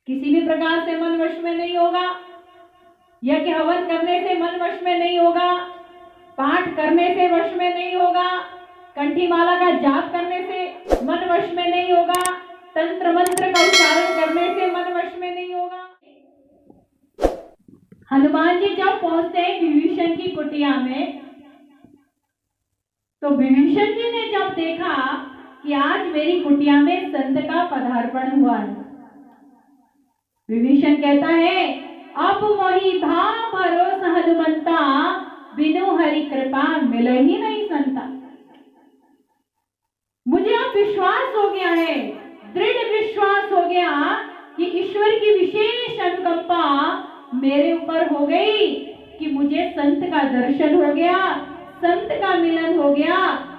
किसी भी प्रकार से मन वश में नहीं होगा। यज्ञ हवन करने से मन वश में नहीं होगा, पाठ करने से वश में नहीं होगा, कंठी माला का जाप करने से मन वश में नहीं होगा, तंत्र मंत्र का उच्चारण करने से मन वश में नहीं होगा। हनुमान जी जब पहुंचते हैं विभीषण की कुटिया में, तो विभीषण जी ने जब देखा कि आज मेरी कुटिया में संत का पदार्पण हुआ है, विभीषण कहता है, अब वही भाव भरोस हनुमंता, बिनु हरि कृपा मिले ही नहीं संता। मुझे अब विश्वास हो गया है, दृढ़ विश्वास हो गया कि ईश्वर की विशेष अनुकंपा मेरे ऊपर हो गई कि मुझे संत का दर्शन हो गया, संत का मिलन हो गया।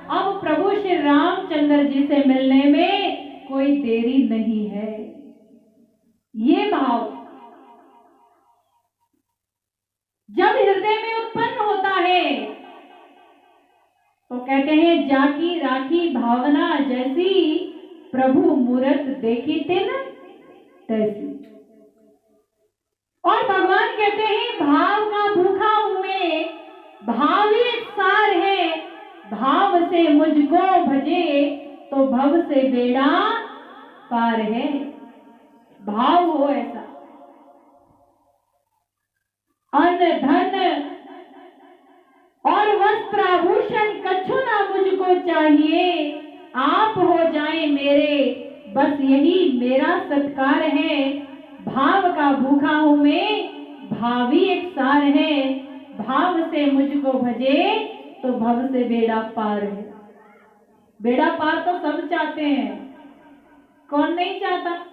अब प्रभु श्री रामचंद्र जी से मिलने में कोई देरी नहीं है। ये भाव जब हृदय में उत्पन्न होता है तो कहते हैं, जाकी राखी भावना जैसी, प्रभु मूरत देखी तिन तैसी। और भगवान कहते हैं, भाव का भूखा हूं मैं, भाव एक सार है, भाव से मुझको भजे तो भव से बेड़ा पार है। भाव हो ऐसा। अन्न धन और वस्त्र आभूषण कछु ना मुझको चाहिए, आप हो जाए मेरे, बस यही मेरा सत्कार है। भाव का भूखा हूं मैं, भावी एक सार है, भाव से मुझको भजे तो भव से बेड़ा पार है। बेड़ा पार तो सब चाहते हैं, कौन नहीं चाहता?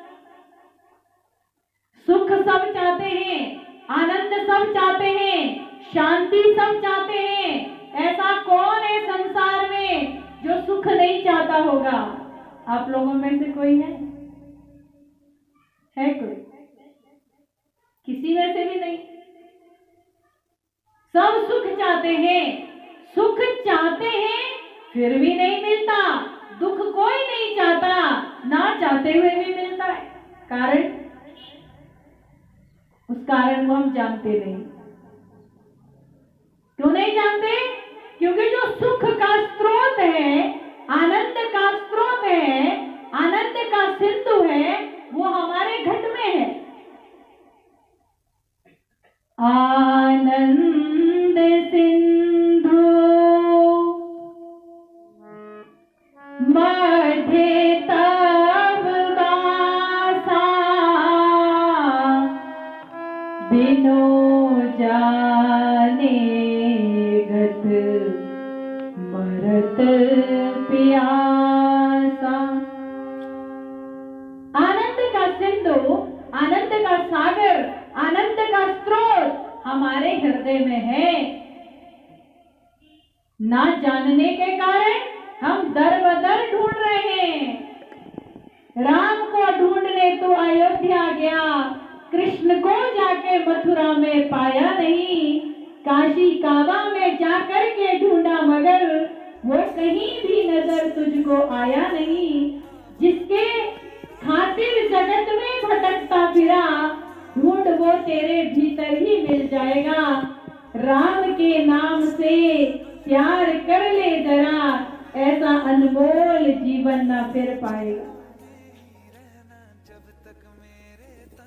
सुख सब चाहते हैं, आनंद सब चाहते हैं, शांति सब चाहते हैं। ऐसा कौन है संसार में जो सुख नहीं चाहता होगा? आप लोगों में से कोई है कोई? किसी में से भी नहीं। सब सुख चाहते हैं, सुख चाहते हैं फिर भी नहीं मिलता, दुख कोई नहीं चाहता, ना चाहते हुए भी मिलता है। कारण, उस कारण को हम जानते नहीं। क्यों नहीं जानते? क्योंकि जो सुख का स्रोत है, आनंद का स्रोत है, आनंद का सिंधु है, वो हमारे घट में है। आनंद सिंधु मध्य तब वासा, बिनु जाने गत मरत प्यासा। आनंद का सिंधु, आनंद का सागर, आनंद का स्रोत हमारे हृदय में है। ना जानने के कारण हम दर बदर ढूंढ रहे हैं। राम को ढूंढने तो अयोध्या गया, कृष्ण को जाके मथुरा में पाया नहीं, काशी काबा में जाकर के ढूंढा मगर वो कहीं भी नजर तुझको आया नहीं। जिसके खातिर जगत में भटकता फिरा, ढूंढ वो तेरे भीतर ही मिल जाएगा। राम के नाम से प्यार कर ले जरा, ऐसा अनमोल जीवन ना फिर पाएगा।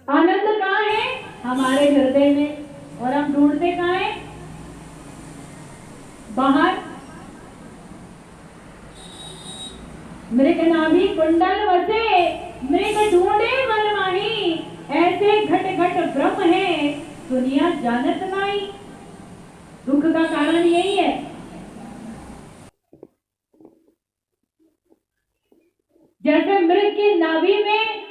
आनंद कहाँ है? हमारे हृदय में। और हम ढूंढते कहाँ है? बाहर। मृग नाभि कुंडल वसे, मृग ढूंढे मन माही, ऐसे घट घट ब्रह्म है, दुनिया जानत नहीं। दुख का कारण यही है। जैसे मृग की नाभि में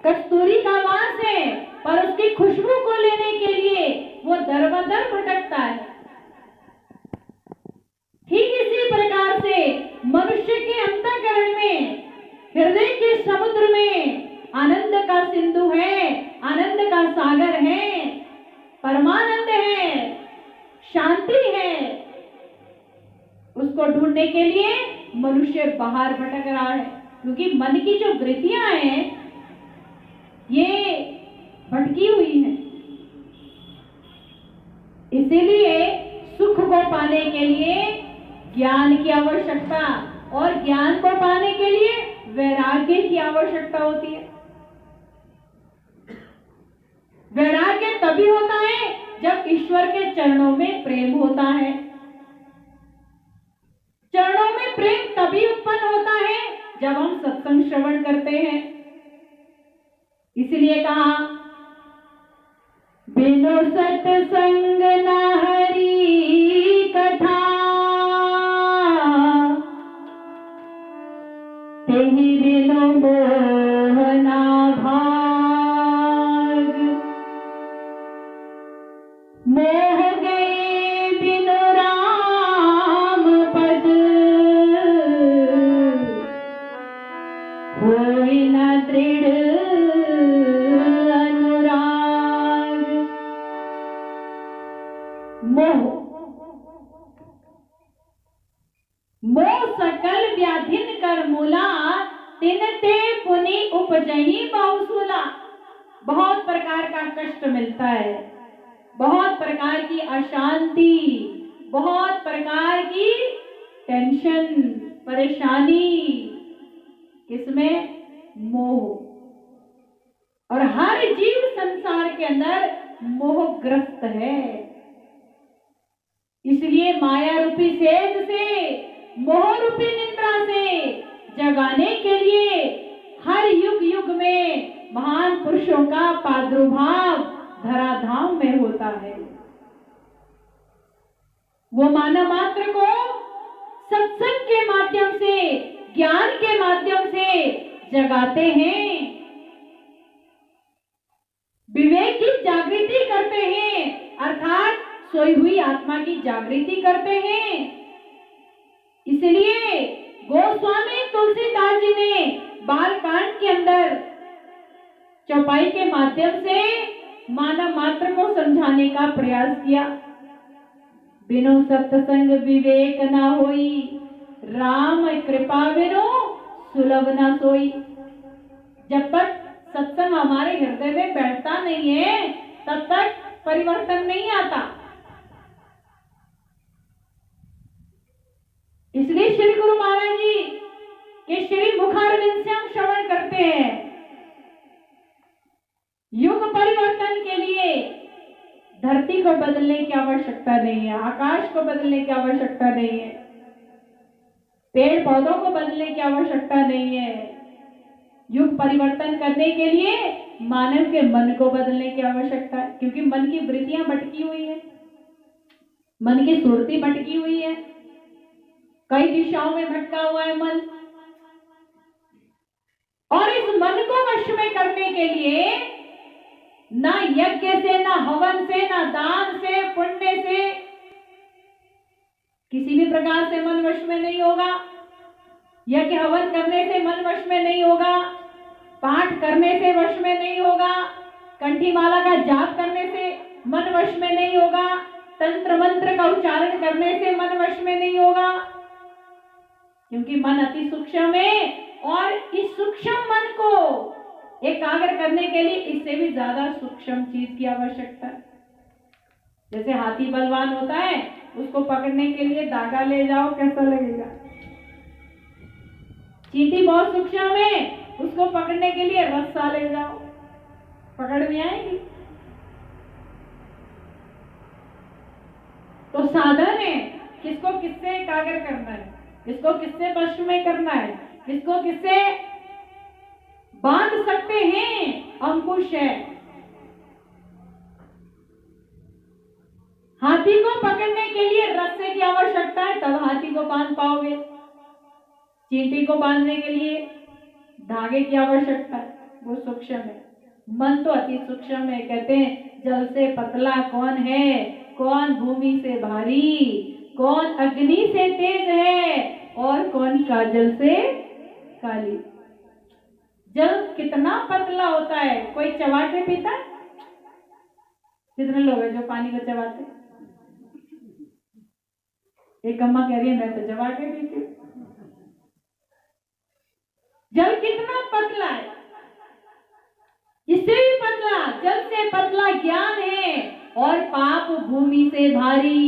कस्तूरी का वास है, पर उसकी खुशबू को लेने के लिए वो दर-बदर भटकता है। ठीक इसी प्रकार से मनुष्य के अंतःकरण में, हृदय के समुद्र में आनंद का सिंधु है, आनंद का सागर है, परमानंद है, शांति है। उसको ढूंढने के लिए मनुष्य बाहर भटक रहा है, क्योंकि मन की जो वृत्तियां हैं ये भटकी हुई हैं। इसीलिए सुख को पाने के लिए ज्ञान की आवश्यकता, और ज्ञान को पाने के लिए वैराग्य की आवश्यकता होती है। वैराग्य तभी होता है जब ईश्वर के चरणों में प्रेम होता है। चरणों में प्रेम तभी उत्पन्न होता है जब हम सत्संग श्रवण करते हैं। इसलिए कहा, बिनु सत्संग न हरि कथा, तेहि बिनु मोह न भाग। मोह गए बिनु राम पद, होई न दृढ़ अनुराग। मोह सकल व्याधिन कर मूला, तिनते पुनि उपजहि बहुसूला। बहुत प्रकार का कष्ट मिलता है, बहुत प्रकार की अशांति, बहुत प्रकार की टेंशन, परेशानी, किसमें? मोह। और हर जीव संसार के अंदर मोहग्रस्त है। इसलिए माया रूपी सेज से, मोह रूपी निद्रा से जगाने के लिए हर युग युग में महान पुरुषों का प्रादुर्भाव धराधाम में होता है। वो मानव मात्र को सत्संग के माध्यम से, ज्ञान के माध्यम से जगाते हैं, विवेक की जागृति करते हैं, अर्थात सोई हुई आत्मा की जागृति करते हैं। इसलिए गोस्वामी तुलसीदास जी ने बालकांड के अंदर चौपाई के माध्यम से मानव मात्र को समझाने का प्रयास किया। बिनु सत्संग विवेक न होई, राम कृपा बिनु सुलभ न सोई। जब तक सत्संग हमारे हृदय में बैठता नहीं है, तब तक परिवर्तन नहीं आता। इसलिए श्री गुरु महाराज जी के श्री मुखारविंद से हम श्रवण करते हैं। युग परिवर्तन के लिए धरती को बदलने की आवश्यकता नहीं है, आकाश को बदलने की आवश्यकता नहीं है, पेड़ पौधों को बदलने की आवश्यकता नहीं है। युग परिवर्तन करने के लिए मानव के मन को बदलने की आवश्यकता है, क्योंकि मन की वृत्तियां भटकी हुई है, मन की सुरती भटकी हुई है, कई दिशाओं में भटका हुआ है मन। और इस मन को वश में करने के लिए ना यज्ञ से, ना हवन से, ना दान से, पुण्य से किसी भी प्रकार से मन वश में नहीं होगा। यज्ञ हवन करने से मन वश में नहीं होगा, पाठ करने से वश में नहीं होगा, कंठी माला का जाप करने से मन वश में नहीं होगा, तंत्र मंत्र का उच्चारण करने से मन वश में नहीं होगा, क्योंकि मन अति सूक्ष्म है। और इस सूक्ष्म मन को एकाग्र करने के लिए इससे भी ज्यादा सूक्ष्म चीज की आवश्यकता है। जैसे हाथी बलवान होता है, उसको पकड़ने के लिए धागा ले जाओ, कैसा लगेगा? चींटी बहुत सूक्ष्म है, उसको पकड़ने के लिए रस्सा ले जाओ, पकड़ में आएगी। तो साधन है, किसको किससे एकाग्र करना है, किसको किससे वश में करना है, किसको किससे बांध सकते हैं, अंकुश है। हाथी को पकड़ने के लिए रस्से की आवश्यकता है, तब हाथी को बांध पाओगे। चींटी को बांधने के लिए धागे की आवश्यकता है, वो सूक्ष्म है। मन तो अति सूक्ष्म है। कहते हैं जल से पतला कौन है, कौन भूमि से भारी, कौन अग्नि से तेज है और कौन काजल से काली। जल कितना पतला होता है, कोई चबा के पीता? कितने लोग हैं जो पानी को चबाते? एक अम्मा कह रही है मैं तो चबा के पीती हूँ। जल कितना पतला है, इससे भी पतला जल से पतला ज्ञान है और पाप भूमि से भारी।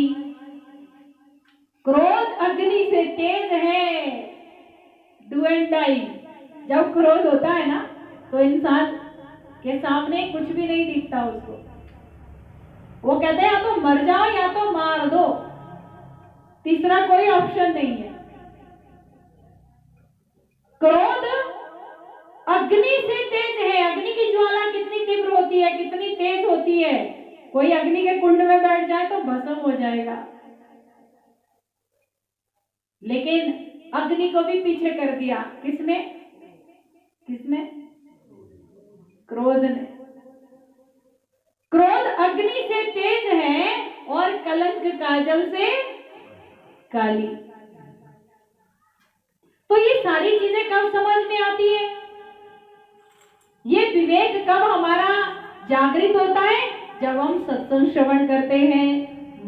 क्रोध अग्नि से तेज है, डू एंड डाई। जब क्रोध होता है ना तो इंसान के सामने कुछ भी नहीं दिखता उसको। वो कहते हैं या तो मर जाओ या तो मार दो, तीसरा कोई ऑप्शन नहीं है। क्रोध अग्नि से तेज है। अग्नि की ज्वाला कितनी तीव्र होती है, कितनी तेज होती है। कोई अग्नि के कुंड में बैठ जाए तो भस्म हो जाएगा, लेकिन अग्नि को भी पीछे कर दिया किसने? किसने? क्रोध ने। क्रोध अग्नि से तेज है और कलंक काजल से काली। तो ये सारी चीजें कब समझ में आती है? ये विवेक कब हमारा जागृत होता है? जब हम सत्संग श्रवण करते हैं,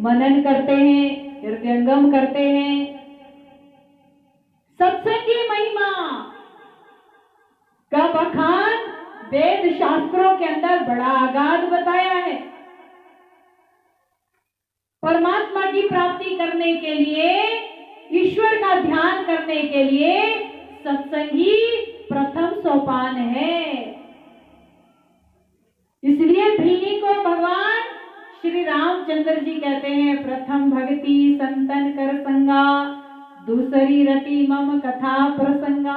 मनन करते हैं, हृदयंगम करते हैं। सत्संग की महिमा का बखान वेद शास्त्रों के अंदर बड़ा अगाध बताया है। परमात्मा की प्राप्ति करने के लिए, ईश्वर का ध्यान करने के लिए सत्संग ही प्रथम सोपान है। इसलिए भिल्ली को भगवान श्री रामचंद्र जी कहते हैं, प्रथम भक्ति संतन कर संगा, दूसरी रति मम कथा प्रसंगा।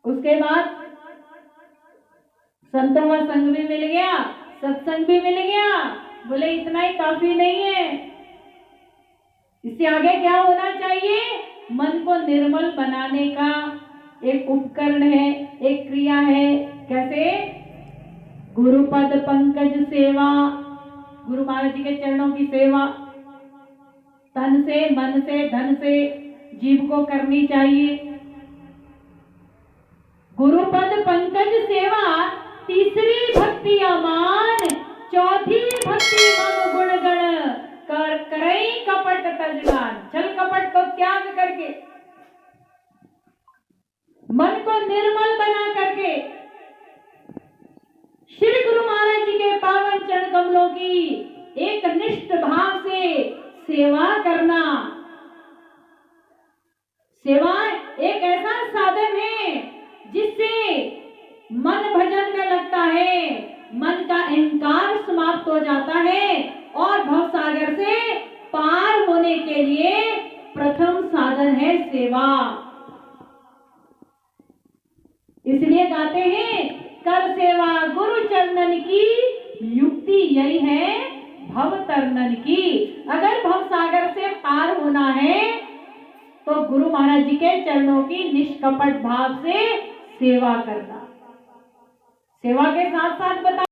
उसके बाद संतों का संग भी मिल गया, सत्संग भी मिल गया। बोले इतना ही काफी नहीं है, इससे आगे क्या होना चाहिए? मन को निर्मल बनाने का एक उपकरण है, एक क्रिया है। कैसे? गुरुपद पंकज सेवा, गुरु महाराज जी के चरणों की सेवा तन से, मन से, धन से जीव को करनी चाहिए। गुरुपद पंकज सेवा, तीसरी भक्ति अमान, चौथी भक्ति मम गुण गण, कर करई कपट तजगान। छल कपट को त्याग करके, मन को निर्मल बना करके श्री गुरु महाराज जी के पावन चरण कमलों की एक निष्ठ भाव से सेवा करना। सेवा एक ऐसा साधन है जिससे मन भजन में लगता है, मन का अहंकार समाप्त हो जाता है और भवसागर से पार होने के लिए प्रथम साधन है सेवा। इसलिए गाते हैं, कर सेवा गुरु चरणन की, युक्ति यही है भव तरनन की। अगर भवसागर से पार होना है तो गुरु महाराज जी के चरणों की निष्कपट भाव से सेवा करना। सेवा के साथ साथ बता